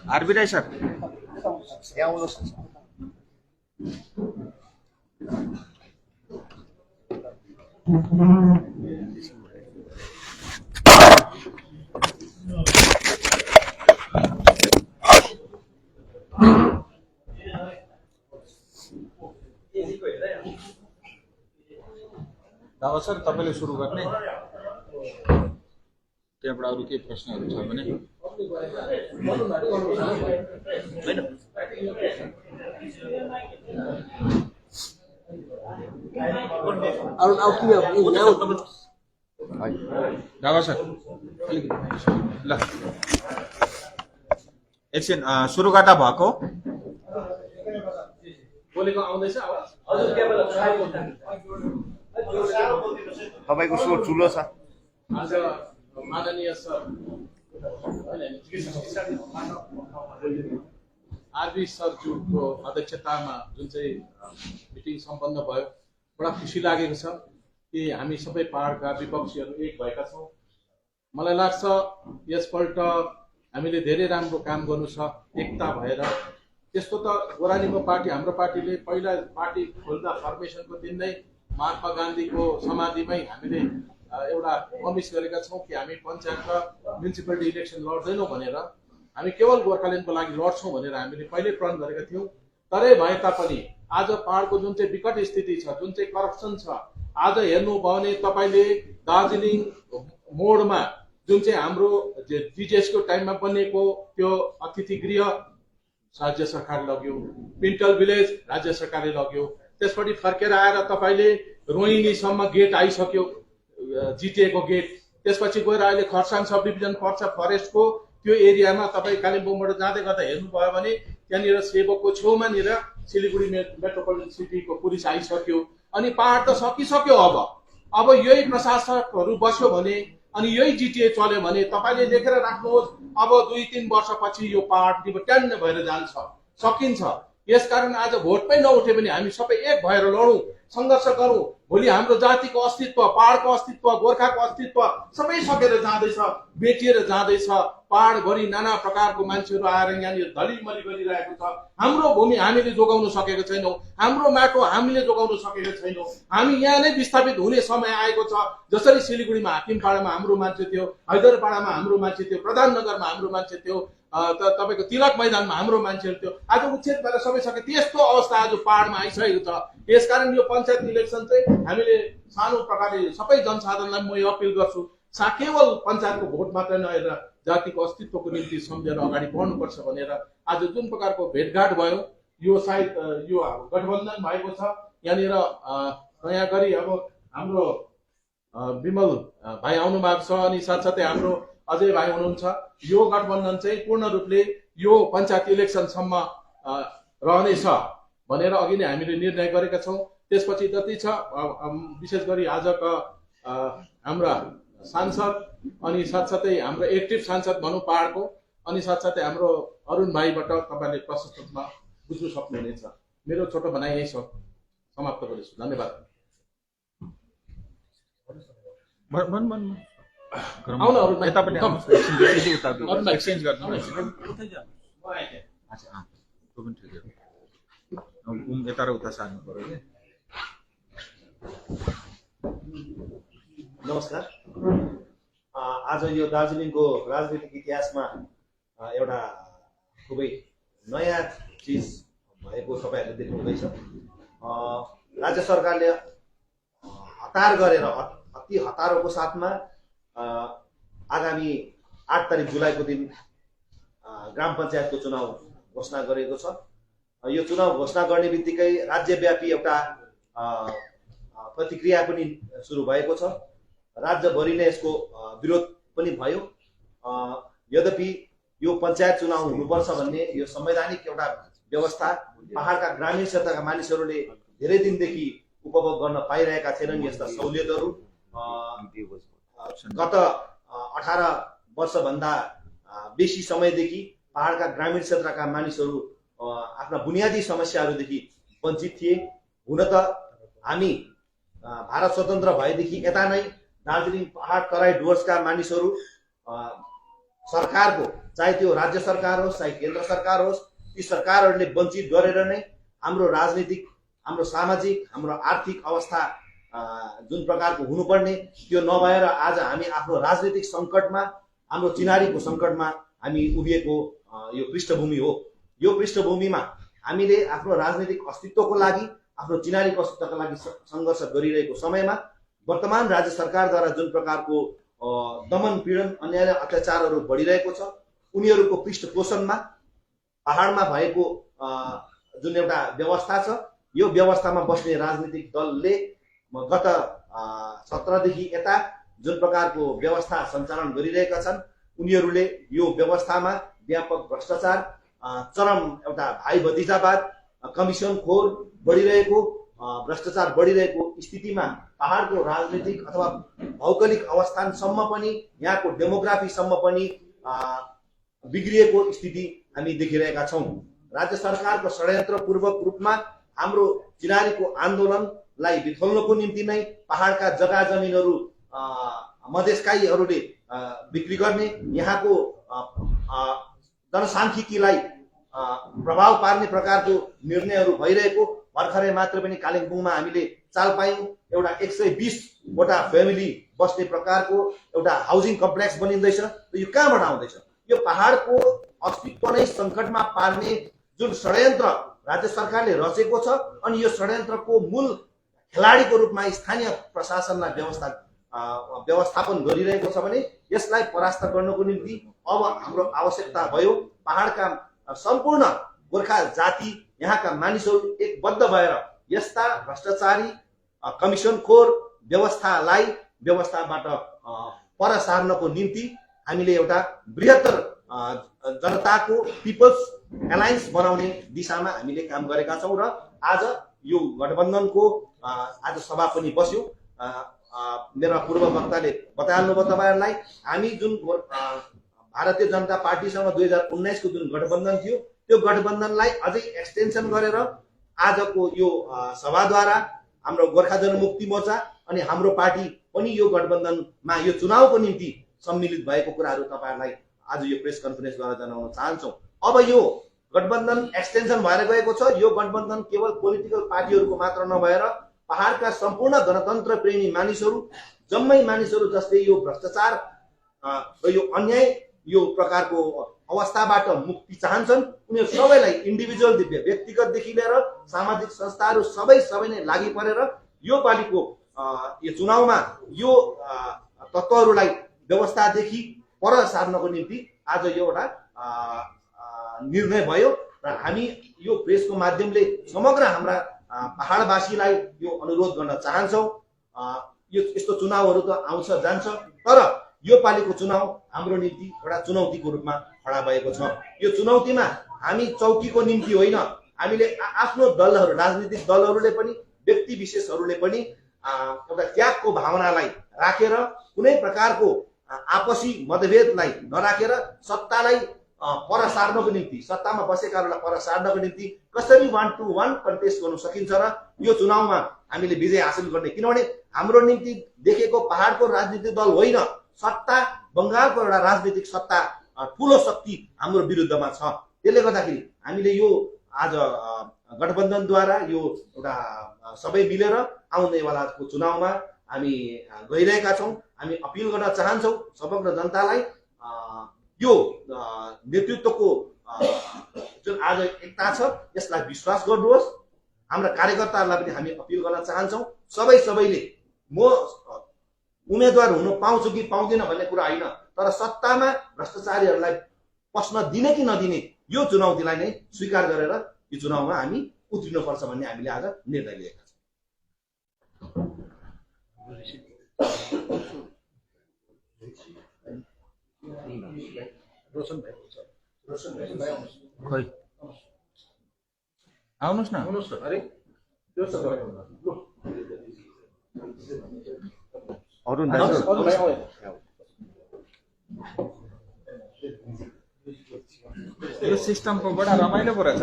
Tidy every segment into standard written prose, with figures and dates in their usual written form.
R B Rai sir यहाँ आउनुहोस् न। दावा सर तपाईँले सुरु गर्ने त्यहाँबाट अरू केही प्रश्नहरू छ भने हैन दावा सर ल एकछिन सुरु गर्दा भएको बोलेको आउँदैछ आवाज हजुर केवल तपाईँको स्वर ठुलो छ। आज माननीय सर आरबी सरज्यूको अध्यक्षतामा जुन चाहिँ मिटिङ सम्पन्न भयो बडा खुसी लागेको छ कि हामी सबै पहाडका विपक्षीहरू एक भएका छौँ। मलाई लाग्छ यसपल्ट हामीले धेरै राम्रो काम गर्नु छ एकता भएर। त्यस्तो त गोरानीको पार्टी हाम्रो पार्टीले पहिला पार्टी खोल्दा फर्मेसनको दिन नै महात्मा गान्धीको समाधिमै हामीले एउटा प्रमिस गरेका छौँ कि हामी पञ्चायत र म्युनिसिपालिटी इलेक्सन लड्दैनौँ भनेर, हामी केवल गोर्खाल्यान्डको लागि लड्छौँ भनेर हामीले पहिल्यै प्रण गरेका थियौँ। तरै भए तापनि आज पहाडको जुन चाहिँ विकट स्थिति छ, जुन चाहिँ करप्सन छ, आज हेर्नुभयो भने तपाईँले दार्जिलिङ मोडमा जुन चाहिँ हाम्रो जिजेसको टाइममा बनेको त्यो अतिथि गृह राज्य सरकारले लग्यो, पिन्टल भिलेज राज्य सरकारले लग्यो, त्यसपछि फर्केर आएर तपाईँले रोहिणीसम्म गेट आइसक्यो जिटिएको गेट, त्यसपछि गएर अहिले खरसाङ सब डिभिजन पर्छ फरेस्टको त्यो एरियामा तपाईँ कालिम्पोङबाट जाँदै गर्दा हेर्नुभयो भने त्यहाँनिर सेवकको छेउमानिर सिलिगुडी मेट्रोपोलिटन सिटीको पुलिस आइसक्यो। अनि पहाड त सकिसक्यो। अब यही प्रशासकहरू बस्यो भने अनि यही जिटिए चल्यो भने तपाईँले लेखेर राख्नुहोस्, अब 2-3 वर्षपछि यो पहाड ट्यान्न भएर जान्छ, सकिन्छ। यसकारण आज भोटमै नउठे भने हामी सबै एक भएर लडौँ, सङ्घर्ष गरौँ। भोलि हाम्रो जातिको अस्तित्व, पहाडको अस्तित्व, गोर्खाको अस्तित्व सबै सकेर जाँदैछ, बेटिएर जाँदैछ। पहाडभरि नाना प्रकारको मान्छेहरू आएर यहाँनिर धलिमली गरिरहेको छ। हाम्रो भूमि हामीले जोगाउन सकेको छैनौँ, हाम्रो माटो हामीले जोगाउन सकेको छैनौँ। हामी यहाँ नै विस्थापित हुने समय आएको छ। जसरी सिलिगुडीमा हाकिमपाडामा हाम्रो मान्छे थियो, हैदरपाडामा हाम्रो मान्छे थियो, प्रधाननगरमा हाम्रो मान्छे थियो, तपाईँको तिलक मैदानमा हाम्रो मान्छेहरू थियो, आज उच्छेद भएर सबै सके। त्यस्तो अवस्था आज पहाडमा आइसकेको छ। यसकारण यो पञ्चायत इलेक्सन चाहिँ हामीले सानो प्रकारले सबै जनसाधारणलाई म यो अपिल गर्छु, केवल पञ्चायतको भोट मात्रै नहेरेर जातिको अस्तित्वको निम्ति सम्झेर अगाडि बढ्नुपर्छ भनेर आज जुन प्रकारको भेटघाट भयो, यो सायद यो गठबन्धन भएको छ। यहाँनिर नयाँ गरी अब हाम्रो विमल भाइ आउनु भएको छ अनि साथसाथै हाम्रो अजय भाइ हुनुहुन्छ। यो गठबन्धन चाहिँ पूर्ण रूपले यो पञ्चायत इलेक्सनसम्म रहनेछ भनेर अघि नै हामीले निर्णय गरेका छौँ। त्यसपछि जति छ विशेष गरी आजका हाम्रा सांसद अनि साथसाथै हाम्रो एक्टिभ सांसद भनौँ पहाडको, अनि साथसाथै हाम्रो अरुण भाइबाट तपाईँले प्रशस्त रूपमा बुझ्नु सक्नुहुनेछ। मेरो छोटो भनाइ यही छ, समाप्त गर्दैछु। धन्यवाद। एक्सचेन्ज गर्नु यता र उता सार्नु पर्यो कि। नमस्कार। आज यो दार्जिलिङको राजनीतिक इतिहासमा एउटा खुबै नयाँ चिज भएको तपाईँहरूले देख्नुहुँदैछ। राज्य सरकारले हतार गरेर अति हतारोको साथमा आगामी 8 तारिक जुलाईको दिन ग्राम पञ्चायतको चुनाव घोषणा गरेको छ। यो चुनाव घोषणा गर्ने बित्तिकै राज्यव्यापी एउटा प्रतिक्रिया पनि सुरु भएको छ। राज्यभरि नै यसको विरोध पनि भयो। यद्यपि यो पञ्चायत चुनाव हुनुपर्छ भन्ने यो संवैधानिक एउटा व्यवस्था पहाडका ग्रामीण क्षेत्रका मानिसहरूले धेरै दिनदेखि उपभोग गर्न पाइरहेका थिएनन्। यस्ता सहुलियतहरू गत 18 वर्षभन्दा बेसी समयदेखि पहाडका ग्रामीण क्षेत्रका मानिसहरू आफ्ना बुनियादी समस्याहरूदेखि वञ्चित थिए। हुन त हामी भारत स्वतन्त्र भएदेखि यता नै दार्जिलिङ पहाड तराई डुवर्सका मानिसहरू सरकारको चाहे त्यो राज्य सरकार होस् चाहे केन्द्र सरकार होस्, ती सरकारहरूले वञ्चित गरेर नै हाम्रो राजनीतिक, हाम्रो सामाजिक, हाम्रो आर्थिक अवस्था जुन प्रकारको हुनुपर्ने त्यो नभएर आज हामी आफ्नो राजनीतिक सङ्कटमा, हाम्रो चिनारीको सङ्कटमा हामी उभिएको यो पृष्ठभूमि हो। यो पृष्ठभूमिमा हामीले आफ्नो राजनीतिक अस्तित्वको लागि, आफ्नो चिनारीको अस्तित्वको लागि सङ्घर्ष गरिरहेको समयमा वर्तमान राज्य सरकारद्वारा जुन प्रकारको दमन पीडन, अन्याय, अत्याचारहरू बढिरहेको छ, उनीहरूको पृष्ठपोषणमा पहाडमा भएको जुन एउटा व्यवस्था छ, यो व्यवस्थामा बस्ने राजनीतिक दलले गत सत्रदेखि यता जुन प्रकारको व्यवस्था सञ्चालन गरिरहेका छन्, उनीहरूले यो व्यवस्थामा व्यापक भ्रष्टाचार, चरम एउटा भाइ भतिजावाद, कमिसन खोर बढिरहेको, भ्रष्टाचार बढिरहेको स्थितिमा पहाडको राजनीतिक अथवा भौगोलिक अवस्थानसम्म पनि, यहाँको डेमोग्राफीसम्म पनि बिग्रिएको स्थिति हामी देखिरहेका छौँ। राज्य सरकारको षड्यन्त्रपूर्वक रूपमा हाम्रो चिनारीको आन्दोलनलाई विफल्नको निम्ति नै पहाडका जग्गा जमिनहरू मधेसकाईहरूले बिक्री गर्ने, यहाँको जनसाङ्ख्यिकीलाई प्रभाव पार्ने प्रकारको निर्णयहरू भइरहेको। भर्खरै मात्र पनि कालिम्पोङमा हामीले चाल पायौँ, एउटा 120वटा फ्यामिली बस्ने प्रकारको एउटा हाउसिङ कम्प्लेक्स बनिँदैछ। यो कहाँबाट आउँदैछ? यो पहाडको अस्तित्व नै सङ्कटमा पार्ने जुन षड्यन्त्र राज्य सरकारले रचेको छ, अनि यो षड्यन्त्रको मूल खेलाडीको रूपमा स्थानीय प्रशासनलाई व्यवस्थापन गरिरहेको छ भने यसलाई परास्त गर्नको निम्ति अब हाम्रो आवश्यकता भयो। पहाडका सम्पूर्ण गोर्खा जाति, यहाँका मानिसहरू एकबद्ध भएर यस्ता भ्रष्टाचारी, कमिसनखोर व्यवस्थाबाट पर सार्नको निम्ति हामीले एउटा बृहत्तर जनताको पिपल्स एलायन्स बनाउने दिशामा हामीले काम गरेका छौँ। र आज यो गठबन्धनको आज सभा पनि बस्यो। मेरा पूर्व वक्ताले बताइहाल्नुभयो तपाईँहरूलाई, हामी जुन भारतीय जनता पार्टीसँग 2019को जुन गठबन्धन थियो, त्यो गठबन्धनलाई अझै एक्सटेन्सन गरेर आजको यो सभाद्वारा हाम्रो गोर्खा जनमुक्ति मोर्चा अनि हाम्रो पार्टी पनि यो गठबन्धनमा यो चुनावको निम्ति सम्मिलित भएको कुराहरू तपाईँहरूलाई आज यो प्रेस कन्फरेन्सद्वारा जनाउन चाहन्छौँ। अब यो गठबन्धन एक्सटेन्सन भएर गएको छ। यो गठबन्धन केवल पोलिटिकल पार्टीहरूको मात्र नभएर पहाडका सम्पूर्ण गणतन्त्र प्रेमी मानिसहरू, जम्मै मानिसहरू जसले यो भ्रष्टाचार र यो अन्याय, यो प्रकारको अवस्थाबाट मुक्ति चाहन्छन्, उनीहरू सबैलाई इन्डिभिजुअल, व्यक्तिगतदेखि लिएर सामाजिक संस्थाहरू सबै नै लागि परेर यो पालिको यो चुनावमा यो तत्त्वहरूलाई व्यवस्थादेखि पर सार्नको निम्ति आज यो एउटा निर्णय भयो। र हामी यो प्रेसको माध्यमले समग्र हाम्रा पहाडवासीलाई यो अनुरोध गर्न चाहन्छौँ। यो यस्तो चुनावहरू त आउँछ जान्छ, तर यो पालिको चुनाव हाम्रो निम्ति एउटा चुनौतीको रूपमा खडा भएको छ। यो चुनौतीमा हामी चौकीको निम्ति होइन, हामीले आफ्नो दलहरू, राजनीतिक दलहरूले पनि, व्यक्ति विशेषहरूले पनि एउटा त्यागको भावनालाई राखेर, कुनै प्रकारको आपसी मतभेदलाई नराखेर सत्तालाई पर सार्नको निम्ति, सत्तामा बसेकाहरूलाई पर सार्नको निम्ति कसरी 1-to-1 कन्टेस्ट गर्नु सकिन्छ र यो चुनावमा हामीले विजय हासिल गर्ने। किनभने हाम्रो निम्ति देखेको पहाडको राजनीतिक दल होइन, सत्ता, बङ्गालको एउटा राजनीतिक सत्ता ठुलो शक्ति हाम्रो विरुद्धमा छ। त्यसले गर्दाखेरि हामीले यो आज गठबन्धनद्वारा यो एउटा सबै मिलेर आउनेवालाको चुनावमा हामी गइरहेका छौँ। हामी अपिल गर्न चाहन्छौँ समग्र जनतालाई, यो नेतृत्वको जुन आज एकता छ यसलाई विश्वास गर्नुहोस्। हाम्रा कार्यकर्ताहरूलाई पनि हामी अपिल गर्न चाहन्छौँ, सबैले म उम्मेदवार हुन पाउँछु कि पाउँदिन भन्ने कुरा होइन, तर सत्तामा भ्रष्टाचारीहरूलाई पस्न दिने कि नदिने यो चुनौतीलाई नै स्वीकार गरेर यो चुनावमा हामी उत्रिनुपर्छ भन्ने हामीले आज निर्णय लिएका छौँ। खोइ आउनुहोस् न। अरे अरुण यो सिस्टमको बडा रमाइलो पो रहेछ।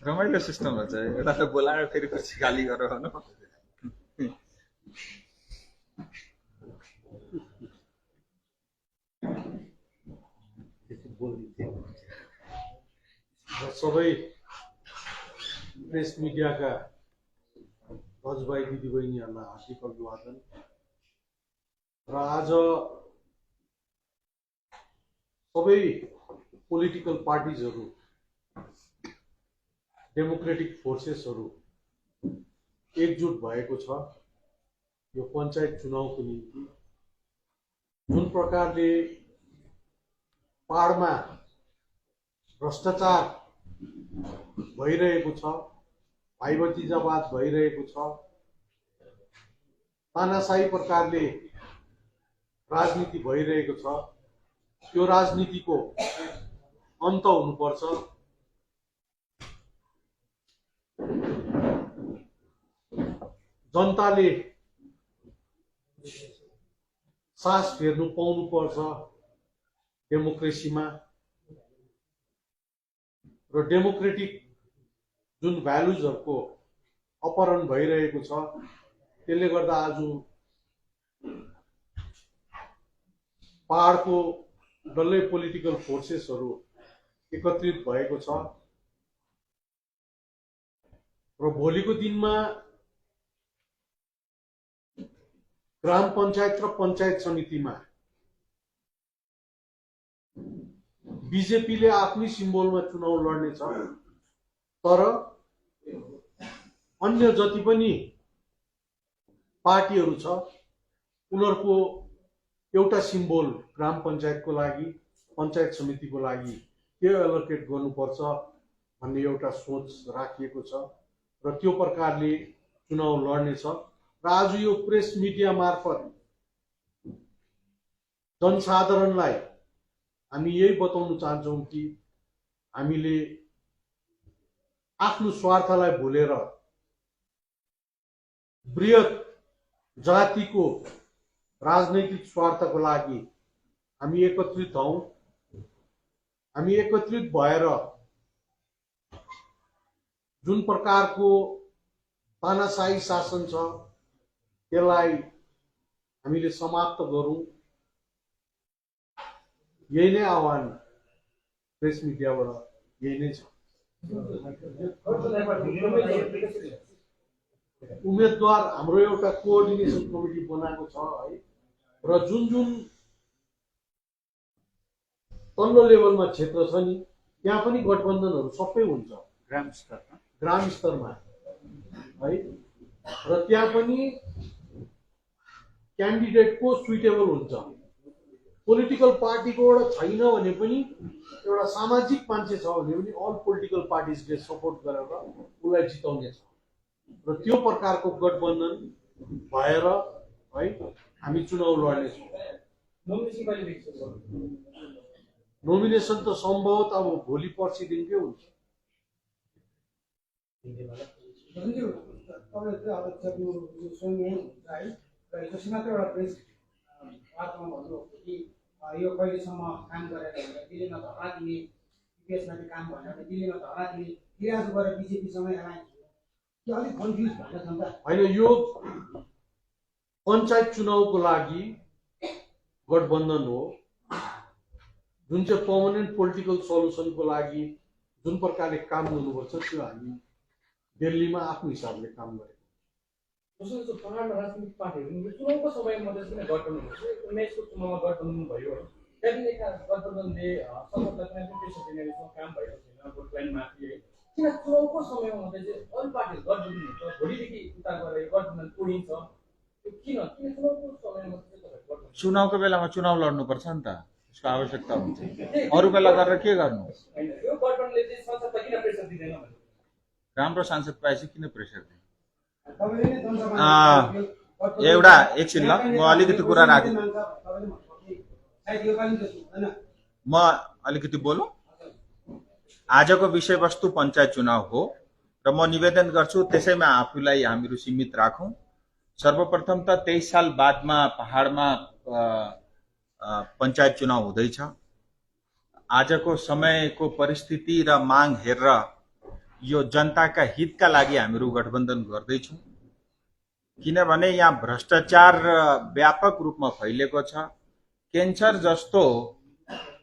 रमाइलो सिस्टम रहेछ। एउटा बोलाएर फेरि पछि गाली गरेर भनौँ। बोलिदिन्थेँ र सबै प्रेस मिडियाका दाजुभाइ दिदीबहिनीहरूलाई हार्दिक अभिवादन। र आज सबै पोलिटिकल पार्टिजहरू, डेमोक्रेटिक फोर्सेसहरू एकजुट भएको छ यो पञ्चायत चुनावको निम्ति। जुन प्रकारले पहाडमा भ्रष्टाचार भइरहेको छ, भाइभतिजावाद भइरहेको छ, तानाशाही प्रकारले राजनीति भइरहेको छ, यो राजनीतिको अन्त हुनुपर्छ। जनताले सास फेर्नु पाउनुपर्छ डेमोक्रेसीमा। र डेमोक्रेटिक जुन भ्यालुजहरूको अपहरण भइरहेको छ, त्यसले गर्दा आज पहाडको डल्लै पोलिटिकल फोर्सेसहरू एकत्रित भएको छ। र भोलिको दिनमा ग्राम पञ्चायत र पञ्चायत समितिमा बीजेपीले आफ्नै सिम्बोलमा चुनाव लड्नेछ, तर अन्य जति पनि पार्टीहरू छ उनीहरूको एउटा सिम्बोल ग्राम पञ्चायतको लागि, पञ्चायत समितिको लागि के एलोकेट गर्नुपर्छ भन्ने एउटा सोच राखिएको छ र त्यो प्रकारले चुनाव लड्नेछ। र आज यो प्रेस मिडिया मार्फत जनसाधारणलाई हामी यही बताउन चाहन्छौँ कि हामीले आफ्नो स्वार्थलाई भुलेर बृहत जातिको राजनैतिक स्वार्थको लागि हामी एकत्रित हौं। हामी एकत्रित भएर जुन प्रकारको तानाशाही शासन छ त्यसलाई हामीले समाप्त गरौं, यही नै आह्वान प्रेस मिडियाबाट यही नै छ। उम्मेदवार हाम्रो एउटा कोअर्डिनेसन कमिटी बनाएको छ है, र जुन जुन तल्लो लेभलमा क्षेत्र छ नि त्यहाँ पनि गठबन्धनहरू सबै हुन्छ ग्राम स्तरमा है, र त्यहाँ पनि क्यान्डिडेटको सुइटेबल हुन्छ। पोलिटिकल पार्टीको एउटा छैन भने पनि एउटा सामाजिक मान्छे छ भने पनि अल पोलिटिकल पार्टिजले सपोर्ट गरेर उसलाई जिताउने छ। र त्यो प्रकारको गठबन्धन भएर है हामी चुनाव लड्नेछौँ। नोमिनेसन त सम्भवतः अब भोलि पर्सिदेखिकै हुन्छ। यो कहिलेसम्म काम गरेर दिल्लीमा धरना दिने, युपिएसमाथि काम भनेर दिल्लीमा धरना दिने, आज गएर बिजेपीसँग एलायन्स कि अलिक कन्फ्युज भएका छन् त? होइन, यो पञ्चायत चुनावको लागि गठबन्धन हो, जुन चाहिँ पर्मानेन्ट पोलिटिकल सल्युसनको लागि जुन प्रकारले काम गर्नुपर्छ त्यो हामी दिल्लीमा आफ्नो हिसाबले काम गरेको। जस्तो पहाडमा राजनीतिक पार्टीहरू चुनावको समयमा मात्रै किन गठबन्धन हुन्छ? 19को चुनावमा गठबन्धन भयो, त्यहाँदेखि गठबन्धनले सपोर्टलाई कुनै पनि प्रेसर दिने काम भएको छैन, भोट लाइन माथि है। किन चुनावको समयमा मात्रै चाहिँ अरू पार्टीहरू गठबन्धन हुन्छ, भोलिदेखि उता गएर गठबन्धन तोडिन्छ? किन किन चुनावको समयमा मात्रै गठबन्धन? चुनावको बेलामा चुनाव लड्नुपर्छ नि त, त्यसको आवश्यकता हुन्छ। अरू बेला गरेर के गर्नु? होइन, यो गठबन्धनले चाहिँ संसदलाई किन प्रेसर दिँदैन भने? राम्रो सांसद पाएपछि किन प्रेसर दिनु? तपाईले नै जनसभा एउटा एकछिन ल, म अलिकति कुरा राखेँ, म अलिकति बोलौँ। आजको विषयवस्तु पञ्चायत चुनाव हो र म निवेदन गर्छु त्यसैमा आफूलाई हामीहरू सीमित राखौँ। सर्वप्रथम त 23 साल बादमा पहाडमा पञ्चायत चुनाव हुँदैछ। आजको समयको परिस्थिति र माग हेरेर यो जनताका हितका लागि हामीहरू गठबन्धन गर्दैछौँ, किनभने यहाँ भ्रष्टाचार व्यापक रूपमा फैलिएको छ। क्यान्सर जस्तो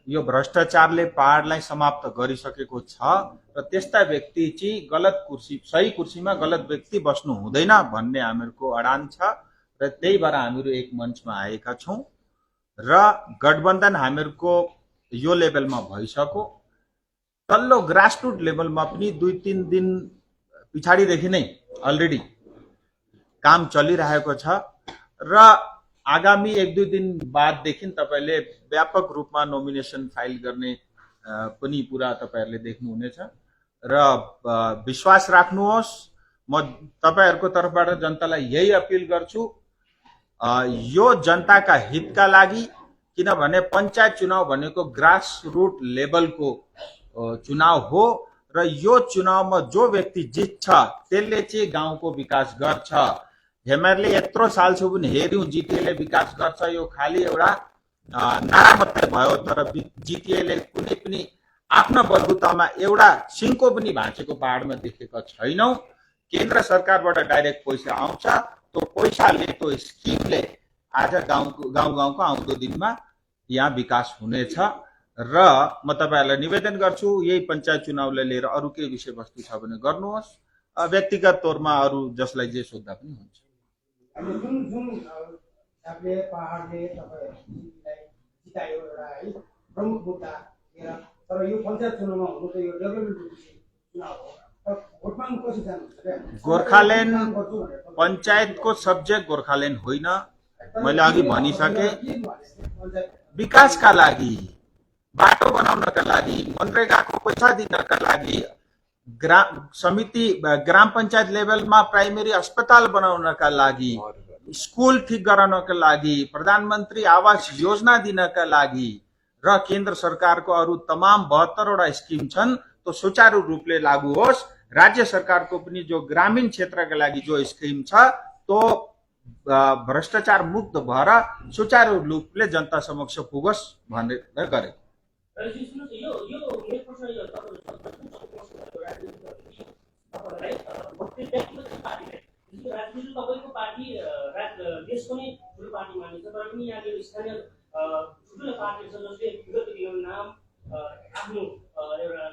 यो भ्रष्टाचारले पहाडलाई समाप्त गरिसकेको छ र त्यस्ता व्यक्ति चाहिँ गलत कुर्सी सही कुर्सीमा गलत व्यक्ति बस्नु हुँदैन भन्ने हामीहरूको अडान छ र त्यही भएर हामीहरू एक मञ्चमा आएका छौँ र गठबन्धन हामीहरूको यो लेभलमा भइसक्यो। तल्लो ग्रासरुट लेभलमा पनि 2-3 दिन पछाडिदेखि नै अलरेडी काम चलिरहेको छ र आगामी 1-2 दिन बाददेखि तपाईले व्यापक रूपमा नोमिनेसन फाइल गर्ने पनि पुरा तपाईहरुले देख्नुहुनेछ र विश्वास राख्नुहोस्। म तपाईहरुको तर्फबाट जनतालाई यही अपील गर्छु, यो जनताका हितका लागि, किनभने पञ्चायत चुनाव भनेको ग्रास रुट लेभलको चुनाव हो र यो चुनावमा जो व्यक्ति जित्छ त्यसले चाहिँ गाउँको विकास गर्छ। हामीहरूले यत्रो सालसम्म पनि हेर्यौं जिटिएले विकास गर्छ, यो खाली एउटा नारा मात्रै भयो, तर जिटिएले कुनै पनि आफ्नो बलबुतामा एउटा सिंहको पनि भाँचेको पहाडमा देखेका छैनौं। केन्द्र सरकारबाट डाइरेक्ट पैसा आउँछ, त्यो पैसाले त्यो स्किमले आज गाउँको आउँदो दिनमा यहाँ विकास हुनेछ र म तपाईहरुलाई निवेदन गर्छु यही पञ्चायत चुनावलाई लिएर अरु के विषयवस्तु छ भने गर्नुहोस्, व्यक्तिगत तौरमा अरु जसलाई जे सोध्दा पनि हुन्छ। जुन हिसाबले पहाडले तपाईहरुलाई जितायो एउटा है प्रमुख मुद्दा लिएर, तर यो पञ्चायत चुनावमा हुनु त यो डेभलपमेन्ट चुनाव हो, तर भोट माग्नु कसरी जानुहुन्छ? गोर्खाल्यान्ड पञ्चायतको सब्जेक्ट गोर्खाल्यान्ड होइन, मैले अघि भनिसके। विकासका लागि, बाटो बनाउनका लागि, मनरेगाको पैसा दिनका लागि, ग्राम पञ्चायत लेभलमा प्राइमेरी अस्पताल बनाउनका लागि, स्कुल ठिक गराउनका लागि, प्रधानमन्त्री आवास योजना दिनका लागि र केन्द्र सरकारको अरु तमाम 72 वटा स्किम छन्, त्यो सुचारू रूपले लागू होस्। राज्य सरकारको पनि जो ग्रामीण क्षेत्रका लागि जो स्किम छ त्यो भ्रष्टाचार मुक्त भएर सुचारू रूपले जनता समक्ष पुगोस् भनेर गरे। तपाईको पार्टी देशको नै ठुलो पार्टी मानिन्छ, तर पनि यहाँ स्थानीय ठुलो पार्टी छ जसले विगत दिनमा नाम आफ्नो एउटा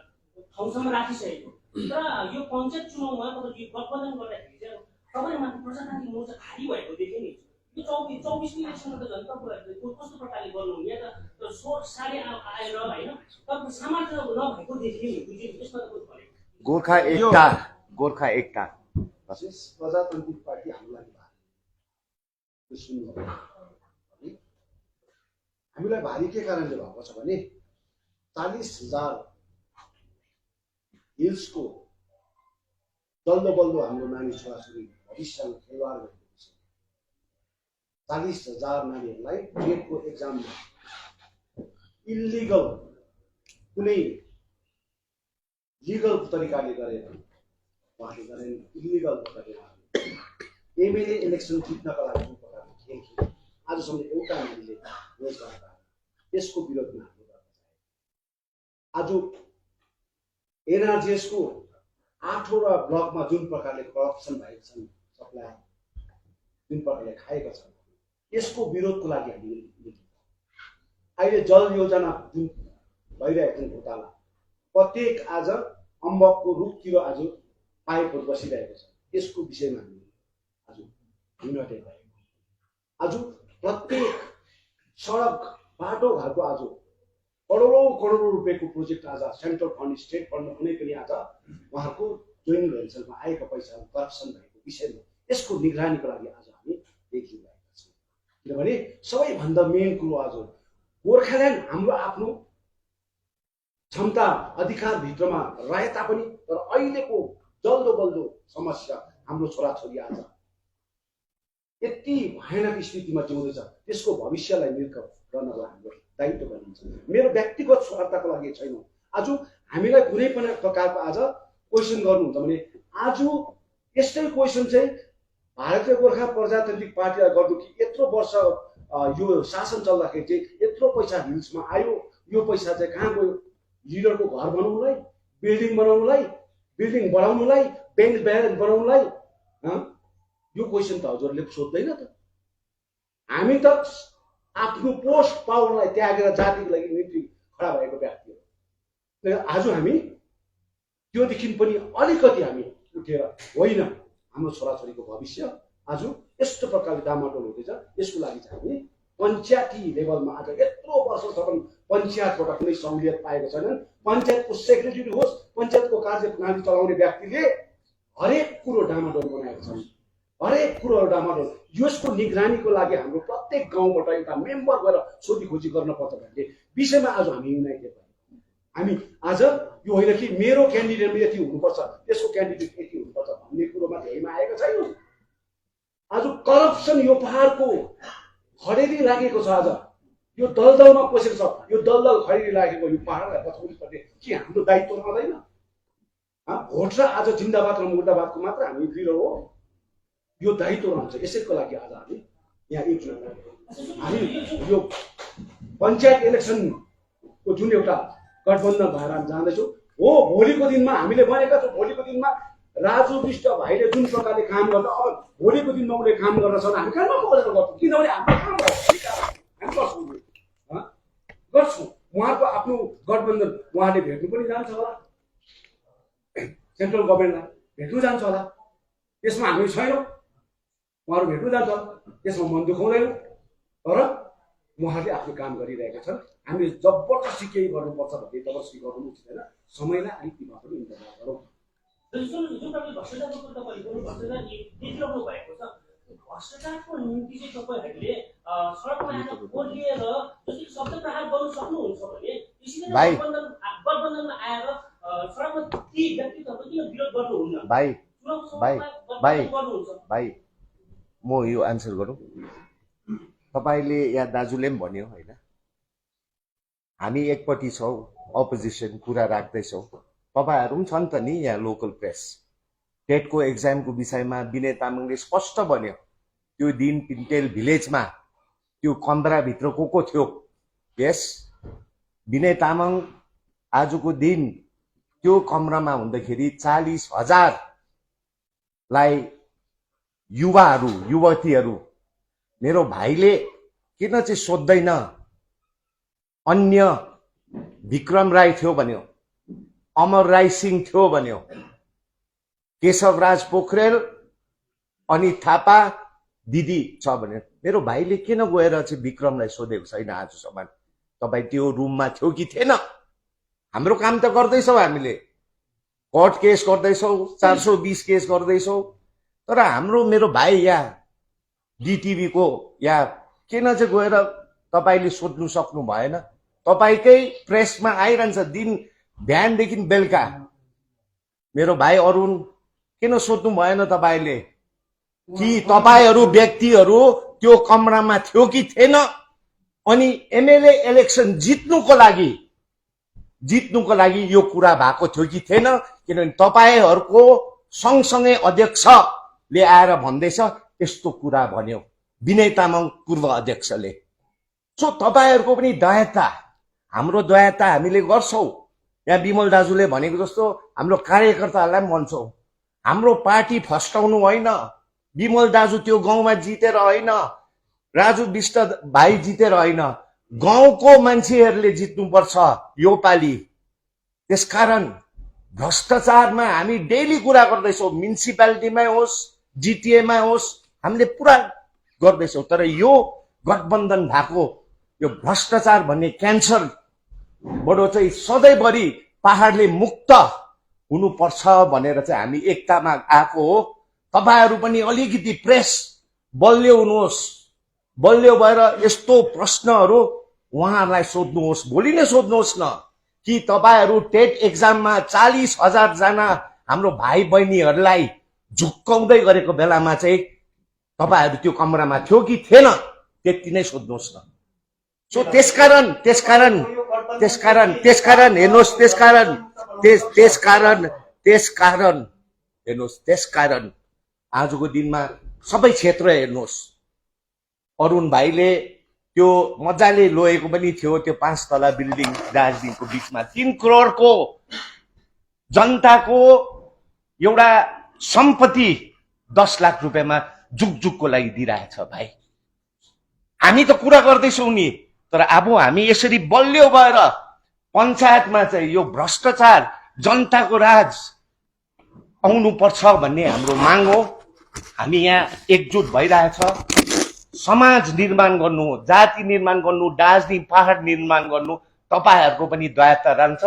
ठाउँसम्म राखिसकेको। तर यो पञ्चायत चुनावमा तपाईँ गठबन्धन गर्दाखेरि चाहिँ तपाईँ माथि प्रजातान्त्रिक मोर्चा भारी भएको देखेँ नि। यो 24 इलेक्सनमा त झन् तपाईँहरूले कस्तो प्रकारले गर्नुहुने, या त सोच साढे आएर होइन तपाईँ सामर्थ्य नभएको देखेँ नि। यसमा त कुछ भनेको गोर्खा एकता प्रजातान्त्रिक पार्टी हाम्रो लागि हामीलाई भारी के कारणले भएको छ भने 40,000 हिल्सको दल्दो बल्दो हाम्रो नानी छोराछोरी भविष्यमा खेलवाड भएको छ। 40,000 नानीहरूलाई टेटको एक्जाममा इलिगल कुनै लिगल तरिकाले गरेर उहाँले गरेन, इलिगल तरिकाले एमएलए इलेक्सन जित्नका लागि जुन प्रकारको खेल खेल्यो, आजसम्म एउटा नानीले रोजगार पाएन। त्यसको विरोधमा हाम्रो गर्न चाहे। आज एनआरजीएसको 8वटा ब्लकमा जुन प्रकारले करप्सन भएको छन्, सप्लाई जुन प्रकारले खाएका छन्, यसको विरोधको लागि हामीले अहिले जल योजना जुन भइरहेको छ घोटाला, प्रत्येक आज अम्बकको रुखतिर आज पाइपहरू बसिरहेको छ, यसको विषयमा हामी आज युनाइटेड भएको। आज प्रत्येक सडक बाटोघाटो आज करोडौं रुपियाँको प्रोजेक्ट आज सेन्ट्रल फन्ड स्टेट फन्डमा कुनै पनि आज उहाँहरूको जोइन भेन्चरमा आएका पैसाहरू करप्सन भएको विषयमा यसको निगरानीको लागि आज हामी देखिरहेका छौँ। किनभने सबैभन्दा मेन कुरो आज गोर्खाल्यान्ड हाम्रो आफ्नो क्षमता अधिकारभित्रमा रहे तापनि, तर अहिलेको जल्दो बल्दो समस्या हाम्रो छोराछोरी आज यति भयानक स्थितिमा जिउँदैछ, त्यसको भविष्यलाई निर्भर गर्नको हाम्रो दायित्व बनिन्छ। मेरो व्यक्तिगत स्वार्थको लागि छैन। आज हामीलाई कुनै पनि प्रकारको आज क्वेसन गर्नुहुन्छ भने आज यस्तै क्वेसन चाहिँ भारतीय गोर्खा प्रजातान्त्रिक पार्टीलाई गर्नु कि यत्रो वर्ष यो शासन चल्दाखेरि चाहिँ यत्रो पैसा हिल्समा आयो, यो पैसा चाहिँ कहाँ गयो? लिडरको घर बनाउनुलाई, बिल्डिङ बनाउनुलाई, बिल्डिङ बढाउनुलाई, ब्याङ्क ब्यालेन्स बनाउनुलाई? यो क्वेसन त हजुरले सोध्दैन त। हामी त आफ्नो पोस्ट पावरलाई त्यागेर जातिको लागि निम्ति खडा भएको व्यक्तिहरू। आज हामी त्योदेखि पनि अलिकति हामी उठेर होइन हाम्रो छोराछोरीको भविष्य आज यस्तो प्रकारले डामाडोल हुँदैछ, यसको लागि चाहिँ हामी पञ्चायती लेभलमा आज यत्रो वर्षसम्म पञ्चायतबाट कुनै सहुलियत पाएको छैनन्। पञ्चायतको सेक्रेटरी होस्, पञ्चायतको कार्यप्रणाली चलाउने व्यक्तिले हरेक कुरो डामाडोल बनाएको छन्, हरेक कुरो डामाडोल। यसको निगरानीको लागि हाम्रो प्रत्येक गाउँबाट एउटा मेम्बर गएर सोधीखोजी गर्न पर्छ भन्ने विषयमा आज हामी युनाइटेड भयौँ। हामी आज यो होइन कि मेरो क्यान्डिडेट यति हुनुपर्छ, त्यसको क्यान्डिडेट यति हुनुपर्छ भन्ने कुरोमा ध्येयमा आएको छैन। आज करप्सन यो पहाडको खडेरी लागेको छ। आज यो दलदलमा पसेको छ। यो दलदल खडेरी लागेको यो पहाडलाई बचाउनु पर्ने के हाम्रो दायित्व रहँदैन? भोट र आज जिन्दाबाद र मुर्दाबादको मात्र हामी बिरो हो, यो दायित्व रहन्छ। यसैको लागि आज हामी यहाँ एकजुट भयौँ। हामी यो पञ्चायत इलेक्सनको जुन एउटा गठबन्धन भएर हामी जाँदैछौँ हो, भोलिको दिनमा हामीले भनेका छौँ, भोलिको दिनमा राजु विष्ट भाइले जुन प्रकारले काम गर्दा अब भोलिको दिनमा उसले काम गर्न सक्छ, हामी कहाँमा परेर गर्छौँ? किनभने हाम्रो काम हामी गर्छौँ। उहाँको आफ्नो गठबन्धन उहाँले भेट्नु पनि जान्छ होला, सेन्ट्रल गभर्मेन्टलाई भेट्नु जान्छ होला, त्यसमा हामी छैनौँ। उहाँहरू भेट्नु जान्छ होला, त्यसमा मन दुखाउँदैनौँ। तर उहाँहरूले आफ्नो काम गरिरहेका छन्। हामीले जबरजस्ती केही गर्नुपर्छ भन्ने जबरजस्ती गर्नु उचित होइन। समयलाई अलिक दिनमा पनि इन्तजार गरौँ। जुन प्रकारले भ्रष्टाचारको कुरा तपाईँले गर्नु, भ्रष्टाचार देखिरहनु भएको छ। भ्रष्टाचारको निम्ति चाहिँ तपाईँहरूले सडकमा आएर बोलिएर जति शब्द प्रहार गर्नु सक्नुहुन्छ भने त्यसरी नै गठबन्धनमा आएर सडकमा ती व्यक्तित्वहरू किन विरोध गर्नुहुन्न? भाइ म यो आन्सर गरौँ। तपाईँले यहाँ दाजुले पनि भन्यो होइन, हामी एकपट्टि छौँ, अपोजिसन कुरा राख्दैछौँ। तपाईँहरू पनि छन् त नि यहाँ लोकल प्रेस। टेटको एक्जामको विषयमा विनय तामाङले स्पष्ट भन्यो, त्यो दिन पिन्टेल भिलेजमा त्यो कमराभित्र को थियो? यस, विनय तामाङ आजको दिन त्यो कमरामा हुँदाखेरि 40,000लाई युवाहरू युवतीहरू, मेरो भाइले किन चाहिँ सोध्दैन? अन्य विक्रम राई थियो भन्यो, अमर राई सिंह थियो भन्यो, केशवराज पोखरेल, अनित थापा दिदी छ भन्यो। मेरो भाइले किन गएर चाहिँ विक्रमलाई सोधेको छैन आजसम्म? तपाईँ त्यो रुममा थियो कि थिएन? हाम्रो काम त गर्दैछौँ, हामीले कोर्ट केस गर्दैछौँ, 420 केस गर्दैछौँ। तर हाम्रो मेरो भाइ यहाँ डिटिभीको यहाँ किन चाहिँ गएर तपाईँले सोध्नु सक्नु भएन? तपाईँकै प्रेसमा आइरहन्छ दिन बिहानदेखि बेलुका। मेरो भाइ अरुण किन सोध्नु भएन तपाईँले कि तपाईँहरू व्यक्तिहरू त्यो कमरामा थियो कि थिएन? अनि एमएलए इलेक्सन जित्नुको लागि यो कुरा भएको थियो कि थिएन? किनभने तपाईँहरूको सँगसँगै अध्यक्षले आएर भन्दैछ यस्तो कुरा भन्यो विनय तामाङ पूर्व अध्यक्षले। सो तपाईँहरूको पनि दयाता, हाम्रो दयाता हामीले गर्छौँ। यहाँ विमल दाजुले भनेको जस्तो हाम्रो कार्यकर्ताहरूलाई पनि भन्छौँ, हाम्रो पार्टी फस्टाउनु होइन। विमल दाजु त्यो गाउँमा जितेर होइन, राजु विष्ट भाइ जितेर होइन, गाउँको मान्छेहरूले जित्नुपर्छ यो पालि। त्यसकारण भ्रष्टाचारमा हामी डेली कुरा गर्दैछौँ, म्युनिसिपालिटीमै होस्, जिटिएमा होस्, हामीले पुरा गर्दैछौँ। तर यो गठबन्धन भएको यो भ्रष्टाचार भन्ने क्यान्सरबाट चाहिँ सधैँभरि पहाडले मुक्त हुनुपर्छ भनेर चाहिँ हामी एकतामा आएको हो। तपाईँहरू पनि अलिकति प्रेस बलियो हुनुहोस्, बलियो भएर यस्तो प्रश्नहरू उहाँहरूलाई सोध्नुहोस्, भोलि नै सोध्नुहोस् न कि तपाईँहरू टेट एक्जाममा 40,000 जना हाम्रो भाइ बहिनीहरूलाई झुक्काउँदै गरेको बेलामा चाहिँ तपाईँहरू त्यो कमरामा थियो कि थिएन? त्यति नै सोध्नुहोस् न। सो त्यसकारण हेर्नुहोस्, त्यसकारण आजको दिनमा सबै क्षेत्र हेर्नुहोस्। अरुण भाइले त्यो मजाले लोएको पनि थियो, त्यो 5 तला बिल्डिङ दार्जिलिङको बिचमा 3 करोडको जनताको एउटा सम्पत्ति 10 लाख रुपियाँमा जुगजुगको लागि दिइरहेछ। भाइ हामी त कुरा गर्दैछौँ नि, तर अब हामी यसरी बलियो भएर पञ्चायतमा चाहिँ यो भ्रष्टाचार जनताको राज आउनुपर्छ भन्ने हाम्रो माग हो। हामी यहाँ एकजुट भइरहेछ। समाज निर्माण गर्नु, जाति निर्माण गर्नु, दार्जिलिङ पहाड निर्माण गर्नु तपाईहरूको पनि दायित्व रहन्छ।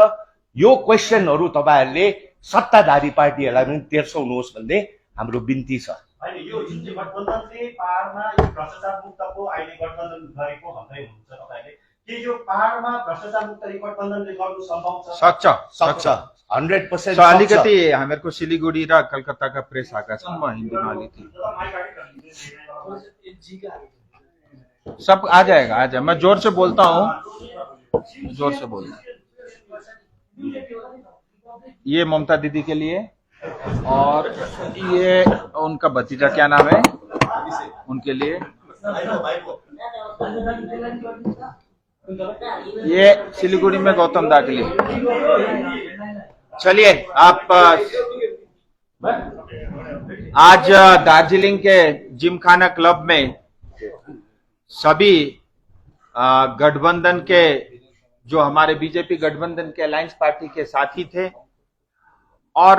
यो क्वेसनहरू तपाईहरूले सत्ताधारी पार्टीहरूलाई पनि तेर्साउनुहोस् भन्ने हाम्रो बिन्ती छ। होइन, यो जुन चाहिँ गठबन्धनले पहाडमा यो भ्रष्टाचार मुक्तको अहिले गठबन्धन गरेको भन्दै हुनुहुन्छ तपाईँले, के यो पहाडमा भ्रष्टाचार मुक्त गठबन्धनले गर्नु सम्भव छ? सक्छ 100% अलिकति हामीहरूको सिलिगुडी र कलकत्ताका प्रेस आएका छन्, म हिन्दीमा अलिकति सब आ जाएगा। मैं जोर से बोलता हूँ, जोर से बोलता हूँ। ये ममता दीदी के लिए, और ये उनका भतीजा क्या नाम है, उनके लिए। ये सिलीगुड़ी में गौतम दा के लिए। चलिए, आप आज दार्जिलिंग के जिमखाना क्लब में सभी गठबंधन के जो हमारे बीजेपी गठबंधन के अलायंस पार्टी के साथी थे, और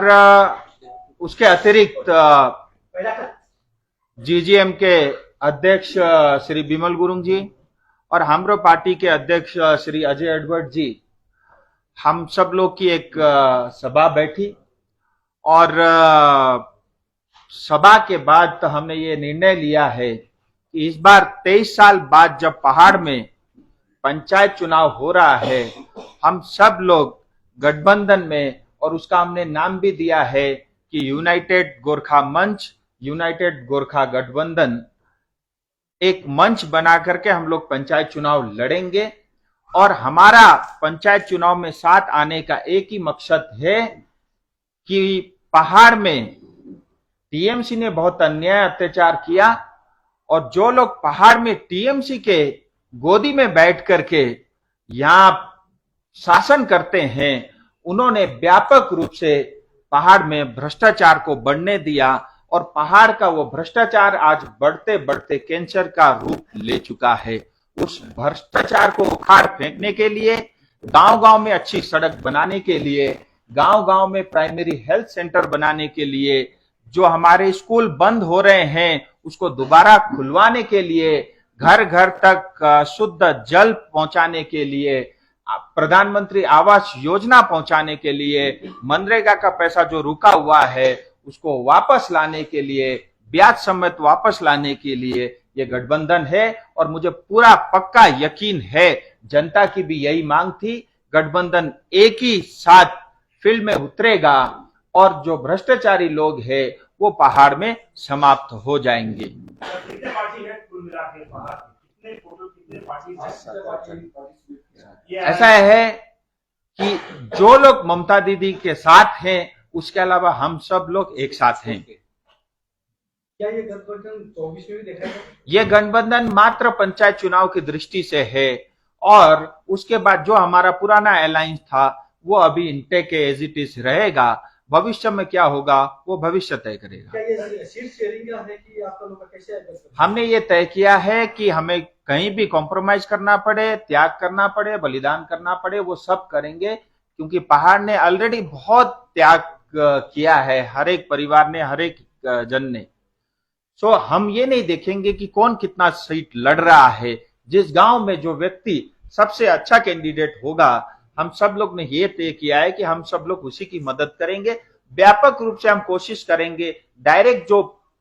उसके अतिरिक्त जीजीएम के अध्यक्ष श्री बिमल गुरुङ जी और हाम्रो पार्टी के अध्यक्ष श्री अजय एडवर्ड जी, हम सब लोग की एक सभा बैठी, और सभा के बाद तो हमने ये निर्णय लिया है कि इस बार 23 साल बाद जब पहाड़ में पंचायत चुनाव हो रहा है, हम सब लोग गठबंधन में, और उसका हमने नाम भी दिया है कि यूनाइटेड गोरखा मंच, यूनाइटेड गोरखा गठबंधन, एक मंच बना करके हम लोग पंचायत चुनाव लड़ेंगे। और हमारा पंचायत चुनाव में साथ आने का एक ही मकसद है कि पहाड़ में टीएमसी ने बहुत अन्याय अत्याचार किया, और जो लोग पहाड़ में टीएमसी के गोदी में बैठ करके यहां शासन करते हैं, उन्होंने व्यापक रूप से पहाड़ में भ्रष्टाचार को बढ़ने दिया, और पहाड़ का वो भ्रष्टाचार आज बढ़ते बढ़ते कैंसर का रूप ले चुका है। उस भ्रष्टाचार को उखाड़ फेंकने के लिए, गांव-गांव में अच्छी सड़क बनाने के लिए, गांव-गांव में प्राइमरी हेल्थ सेंटर बनाने के लिए, जो हमारे स्कूल बंद हो रहे हैं उसको दोबारा खुलवाने के लिए, घर घर तक शुद्ध जल पहुंचाने के लिए, प्रधानमंत्री आवास योजना पहुंचाने के लिए, मनरेगा का पैसा जो रुका हुआ है उसको वापस लाने के लिए, ब्याज समेत वापस लाने के लिए ये गठबंधन है। और मुझे पूरा पक्का यकीन है, जनता की भी यही मांग थी, गठबंधन एक ही साथ फील्ड में उतरेगा और जो भ्रष्टाचारी लोग हैं वो पहाड़ में समाप्त हो जाएंगे। कितने पार्टी है कुल मिला के पहाड़? कितने टोटल कितने पार्टी? ऐसा है कि जो लोग ममता दीदी के साथ हैं, उसके अलावा हम सब लोग एक साथ हैं। क्या ये गठबंधन 24 में भी देखा है? ये गठबंधन मात्र पंचायत चुनाव की दृष्टि से है, और उसके बाद जो हमारा पुराना अलायंस था वो अभी इंटेक के एज इट इज रहेगा। भविष्य में क्या होगा वो भविष्य तय करेगा। क्या ये सीट शेयरिंग का है कि आप लोगों का कैसे है? हमने ये तय किया है कि हमें कहीं भी कॉम्प्रोमाइज करना पड़े, त्याग करना पड़े, बलिदान करना पड़े, वो सब करेंगे, क्योंकि पहाड़ ने ऑलरेडी बहुत त्याग किया है, हर एक परिवार ने, हर एक जन ने। सो हम ये नहीं देखेंगे कि कौन कितना सीट लड़ रहा है। जिस गांव में जो व्यक्ति सबसे अच्छा कैंडिडेट होगा, हम सब लोग ने ये तय किया है कि हम सब लोग उसी की मदद करेंगे। व्यापक रूप से हम कोशिश करेंगे, डायरेक्ट जो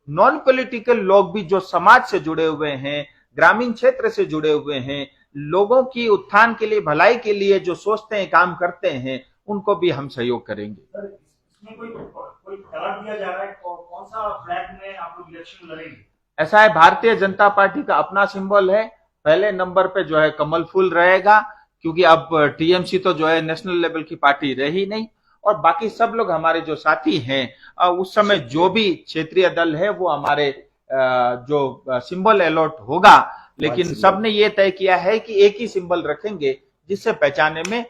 नॉन पॉलिटिकल लोग भी जो समाज से जुड़े हुए हैं, ग्रामीण क्षेत्र से जुड़े हुए हैं, लोगों की उत्थान के लिए, भलाई के लिए जो सोचते हैं, काम करते हैं, उनको भी हम सहयोग करेंगे। इसमें कोई कलर दिया जा रहा है? कौन सा फ्लैग में आप लोग इलेक्शन लड़ेंगे? ऐसा है, भारतीय जनता पार्टी का अपना सिंबल है, पहले नंबर पे जो है कमल फूल रहेगा, क्योंकि अब टीएमसी तो जो है नेशनल लेवल की पार्टी रही नहीं, और बाकी सब लोग हमारे जो साथी हैं, उस समय जो भी क्षेत्रीय दल है वो हमारे जो सिंबल अलॉट होगा, लेकिन सबने ये तय किया है कि एक ही सिंबल रखेंगे जिससे पहचानने में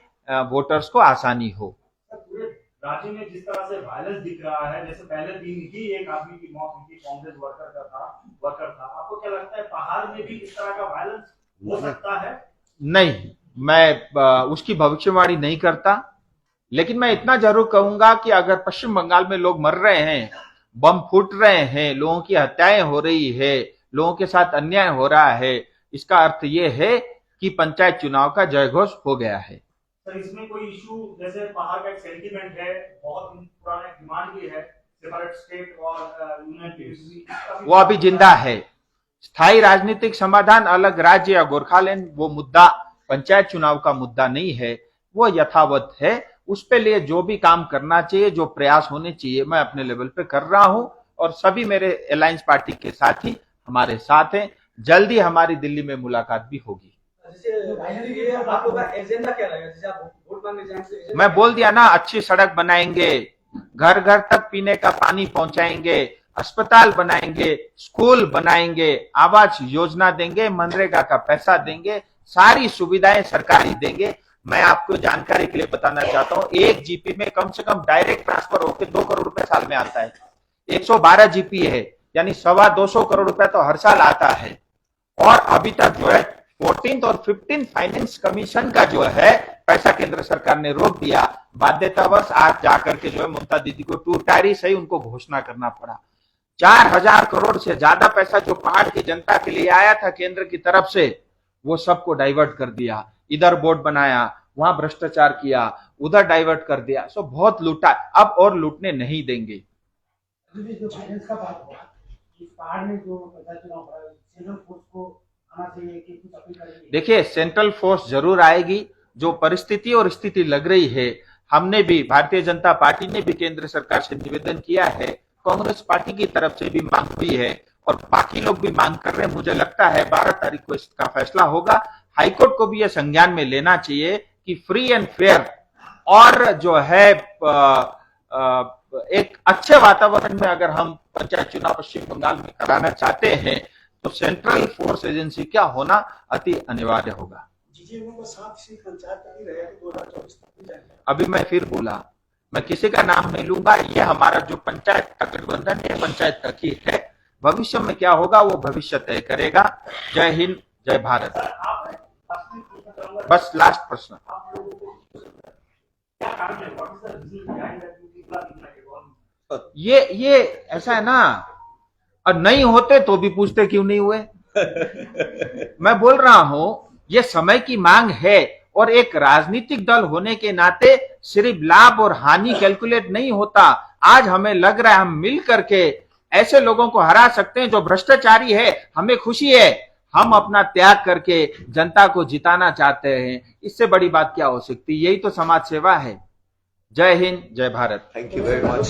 वोटर्स को आसानी हो। पूरे राज्य में जिस तरह से वायलेंस दिख रहा है, जैसे पहले दिन ही एक आदमी की मौत हुई, कांग्रेस वर्कर था, आपको क्या लगता है पहाड़ में भी इस तरह का वायलेंस हो सकता है? नहीं, मैं उसकी भविष्यवाणी नहीं करता, लेकिन मैं इतना जरूर कहूंगा कि अगर पश्चिम बंगाल में लोग मर रहे हैं, बम फूट रहे हैं, लोगों की हत्याएं हो रही है, लोगों के साथ अन्याय हो रहा है, इसका अर्थ ये है कि पंचायत चुनाव का जयघोष हो गया है। सर, इसमें कोई इशू, जैसे पहाड़ का एक सेंटीमेंट है, बहुत पुराना डिमांड भी है, सेपरेट स्टेट और यूनियन टेरिटरी, वो अभी जिंदा है। स्थायी राजनीतिक समाधान, अलग राज्य या गोरखालैंड, वो मुद्दा पंचायत चुनाव का मुद्दा नहीं है, वो यथावत है। उस पे लिए जो भी काम करना चाहिए, जो प्रयास होने चाहिए, मैं अपने लेवल पे कर रहा हूं और सभी मेरे अलायंस पार्टी के साथी हमारे साथ हैं। जल्दी हमारी दिल्ली में मुलाकात भी होगी। आप लोग का एजेंडा क्या रहेगा? जैसे आप वोट मांगने जाएंगे, मैं बोल दिया ना, अच्छी सड़क बनाएंगे, घर घर तक पीने का पानी पहुंचाएंगे, अस्पताल बनाएंगे, स्कूल बनाएंगे, आवास योजना देंगे, मनरेगा का पैसा देंगे, सारी सुविधाएं सरकारी देंगे। मैं आपको जानकारी के लिए बताना चाहता हूं, एक जीपी में कम से कम डायरेक्ट ट्रांसफर होकर 2 करोड़ रुपए साल में आता है। 112 जीपी है, यानी 225 करोड़ रुपए तो हर साल आता है। और अभी तक जो है 14th और 15th फाइनेंस कमीशन का जो है पैसा केंद्र सरकार ने रोक दिया। बाध्यतावश आज जाकर के जो है ममता दीदी को टू टायरी सही उनको घोषणा करना पड़ा। 4000 करोड़ से ज्यादा पैसा जो पहाड़ की जनता के लिए आया था केंद्र की तरफ से, वो सबको डाइवर्ट कर दिया। इधर बोर्ड बनाया, वहां भ्रष्टाचार किया, उधर डाइवर्ट कर दिया। सो बहुत लूटा, अब और लूटने नहीं देंगे। जो फाइनेंस का बात हुआ, इस पहाड़ में जो पंचायत चुनाव हो रहा है, सेंट्रल फोर्स को आना चाहिए कि कुछ अपील करेंगे? देखिए, सेंट्रल फोर्स जरूर आएगी। जो परिस्थिति और स्थिति लग रही है, हमने भी, भारतीय जनता पार्टी ने भी केंद्र सरकार से निवेदन किया है, कांग्रेस पार्टी की तरफ से भी मांग हुई है और बाकी लोग भी मांग कर रहे हैं। मुझे लगता है 12 तारीख को इसका फैसला होगा। हाईकोर्ट को भी यह संज्ञान में लेना चाहिए कि फ्री एंड फेयर और जो है एक अच्छे वातावरण में अगर हम पंचायत चुनाव पश्चिम बंगाल में कराना चाहते हैं तो सेंट्रल फोर्स एजेंसी क्या होना अति अनिवार्य होगा। अभी मैं फिर बोला, मैं किसी का नाम नहीं लूंगा। ये हमारा जो पंचायत का गठबंधन है, पंचायत का की है। भविष्य में क्या होगा वो भविष्य तय करेगा। जय हिंद, जय भारत। बस लास्ट प्रश्न, ये ऐसा है ना, और नहीं होते तो भी पूछते क्यों नहीं हुए। मैं बोल रहा हूं ये समय की मांग है और एक राजनीतिक दल होने के नाते सिर्फ लाभ और हानि कैलकुलेट नहीं होता। आज हमें लग रहा है हम मिल करके ऐसे लोगों को हरा सकते हैं जो भ्रष्टाचारी है। हमें खुशी है, हम अपना त्याग करके जनता को जिताना चाहते हैं। इससे बड़ी बात क्या हो सकती है? यही तो समाज सेवा है। जय हिंद, जय Bharat. Thank you very much.